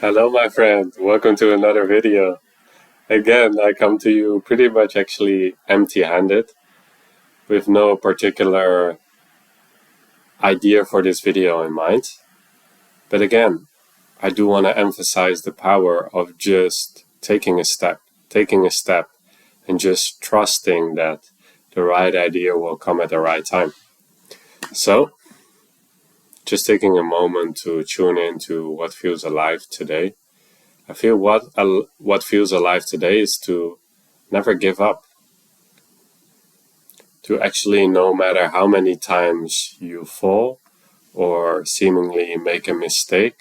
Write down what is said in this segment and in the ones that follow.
Hello, my friend. Welcome to another video. Again, I come to you pretty much actually empty-handed with no particular idea for this video in mind. But again, I do want to emphasize the power of just taking a step, and just trusting that the right idea will come at the right time. So, just taking a moment to tune into what feels alive today. I feel what feels alive today is to never give up. To actually, no matter how many times you fall or seemingly make a mistake,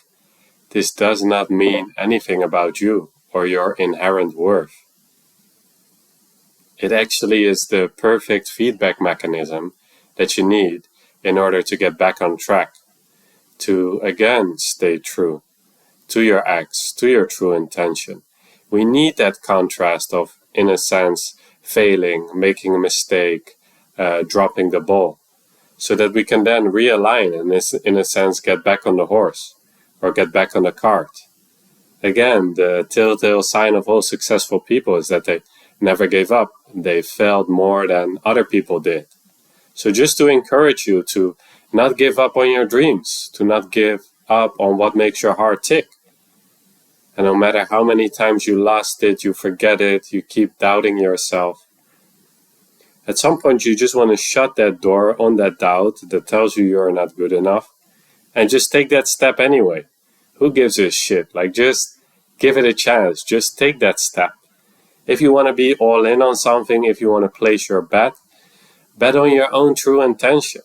this does not mean anything about you or your inherent worth. It actually is the perfect feedback mechanism that you need in order to get back on track, to again stay true to your acts, to your true intention. We need that contrast of, in a sense, failing, making a mistake, dropping the ball, so that we can then realign and, in a sense, get back on the horse or get back on the cart. Again, the telltale sign of all successful people is that they never gave up. They failed more than other people did. So just to encourage you to not give up on your dreams, to not give up on what makes your heart tick. And no matter how many times you lost it, you forget it, you keep doubting yourself, at some point you just want to shut that door on that doubt that tells you you're not good enough and just take that step anyway. Who gives a shit? Like, just give it a chance. Just take that step. If you want to be all in on something, if you want to place your bet on your own true intention.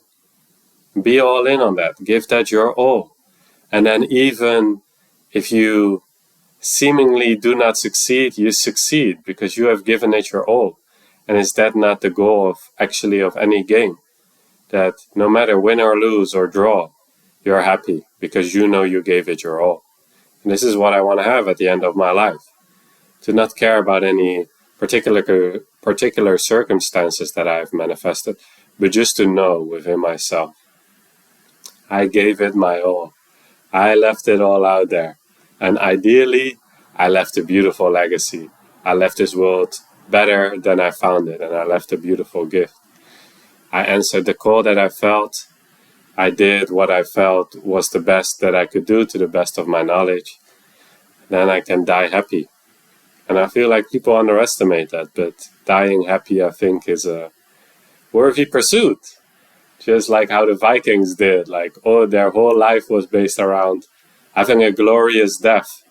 Be all in on that. Give that your all. And then even if you seemingly do not succeed, you succeed because you have given it your all. And is that not the goal of any game? That no matter win or lose or draw, you're happy because you know you gave it your all. And this is what I want to have at the end of my life. To not care about any particular circumstances that I have manifested, but just to know within myself, I gave it my all. I left it all out there. And ideally, I left a beautiful legacy. I left this world better than I found it, and I left a beautiful gift. I answered the call that I felt. I did what I felt was the best that I could do to the best of my knowledge. Then I can die happy. And I feel like people underestimate that, but dying happy, I think, is a worthy pursuit. Just like how the Vikings did, their whole life was based around having a glorious death,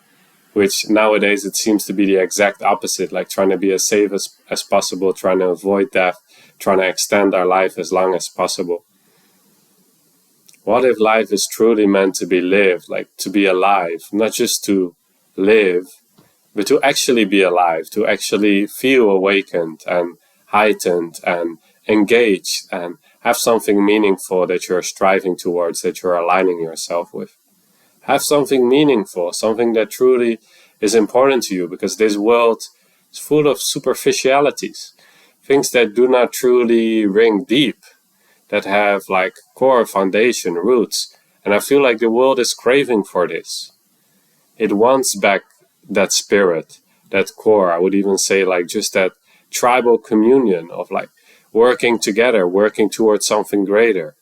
which nowadays it seems to be the exact opposite, like trying to be as safe as possible, trying to avoid death, trying to extend our life as long as possible. What if life is truly meant to be lived, like to be alive, not just to live, but to actually be alive, to actually feel awakened and heightened and engaged and have something meaningful that you're striving towards, that you're aligning yourself with. Have something meaningful, something that truly is important to you, because this world is full of superficialities, things that do not truly ring deep, that have like core foundation roots. And I feel like the world is craving for this. It wants back that spirit, that core. I would even say like just that tribal communion of like working together, working towards something greater.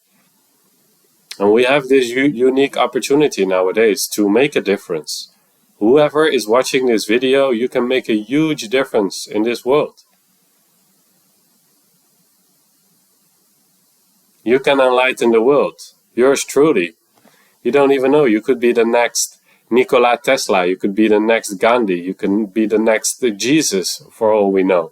And we have this unique opportunity nowadays to make a difference. Whoever is watching this video, you can make a huge difference in this world. You can enlighten the world. Yours truly. You don't even know. You could be the next Nikola Tesla. You could be the next Gandhi. You can be the next Jesus, for all we know.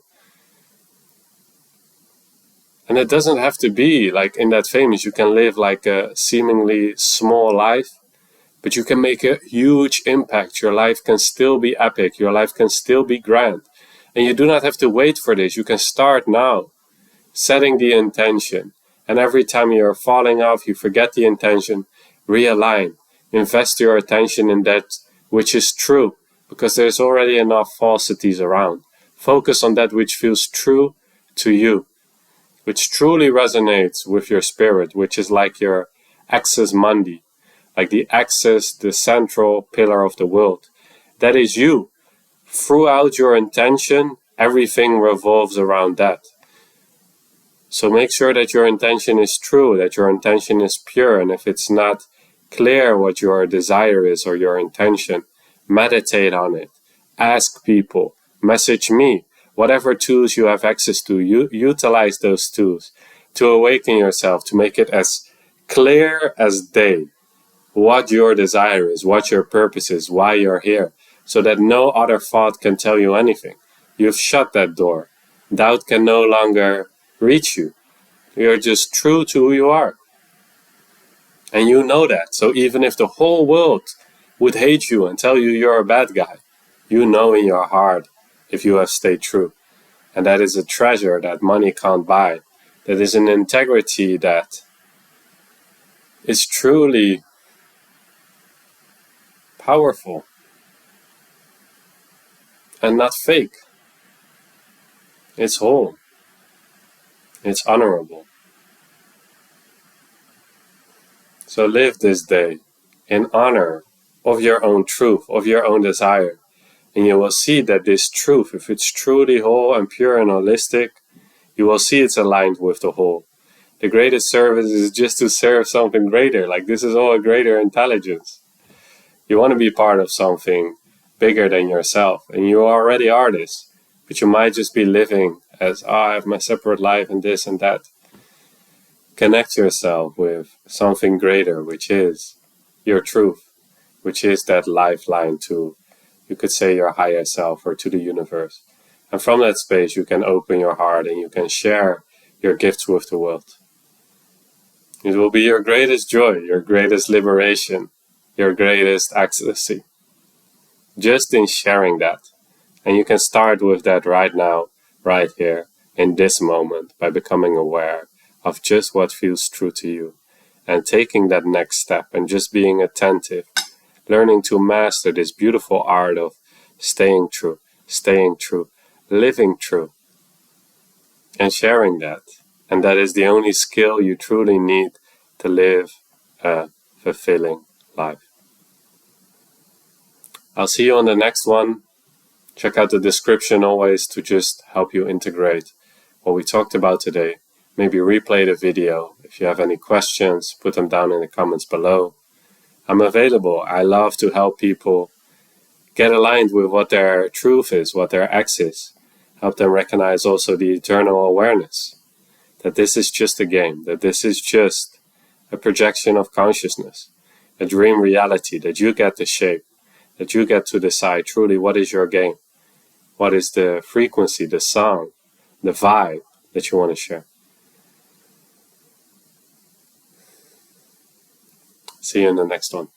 And it doesn't have to be like in that famous. You can live like a seemingly small life, but you can make a huge impact. Your life can still be epic. Your life can still be grand. And you do not have to wait for this. You can start now, setting the intention. And every time you're falling off, you forget the intention, realign. Invest your attention in that which is true, because there's already enough falsities around. Focus on that which feels true to you, which truly resonates with your spirit, which is like your axis mundi, like the axis, the central pillar of the world. That is you. Throughout your intention, everything revolves around that. So make sure that your intention is true, that your intention is pure, and if it's not clear what your desire is or your intention, meditate on it. Ask people, message me, whatever tools you have access to, utilize those tools to awaken yourself, to make it as clear as day what your desire is, what your purpose is, why you're here, so that no other thought can tell you anything. You've shut that door. Doubt can no longer reach you. You're just true to who you are. And you know that. So even if the whole world would hate you and tell you you're a bad guy, you know in your heart if you have stayed true. And that is a treasure that money can't buy. That is an integrity that is truly powerful and not fake. It's whole. It's honorable. So live this day in honor of your own truth, of your own desire. And you will see that this truth, if it's truly whole and pure and holistic, you will see it's aligned with the whole. The greatest service is just to serve something greater. Like, this is all a greater intelligence. You want to be part of something bigger than yourself. And you already are this. But you might just be living as, I have my separate life and this and that. Connect yourself with something greater, which is your truth, which is that lifeline to, you could say, your higher self or to the universe. And from that space, you can open your heart and you can share your gifts with the world. It will be your greatest joy, your greatest liberation, your greatest ecstasy, just in sharing that. And you can start with that right now, right here, in this moment, by becoming aware of just what feels true to you and taking that next step and just being attentive, learning to master this beautiful art of staying true, living true, and sharing that. And that is the only skill you truly need to live a fulfilling life. I'll see you on the next one. Check out the description always to just help you integrate what we talked about today. Maybe replay the video. If you have any questions, put them down in the comments below. I'm available. I love to help people get aligned with what their truth is, what their X is. Help them recognize also the eternal awareness. That this is just a game. That this is just a projection of consciousness. A dream reality that you get to shape. That you get to decide truly what is your game. What is the frequency, the song, the vibe that you want to share. See you in the next one.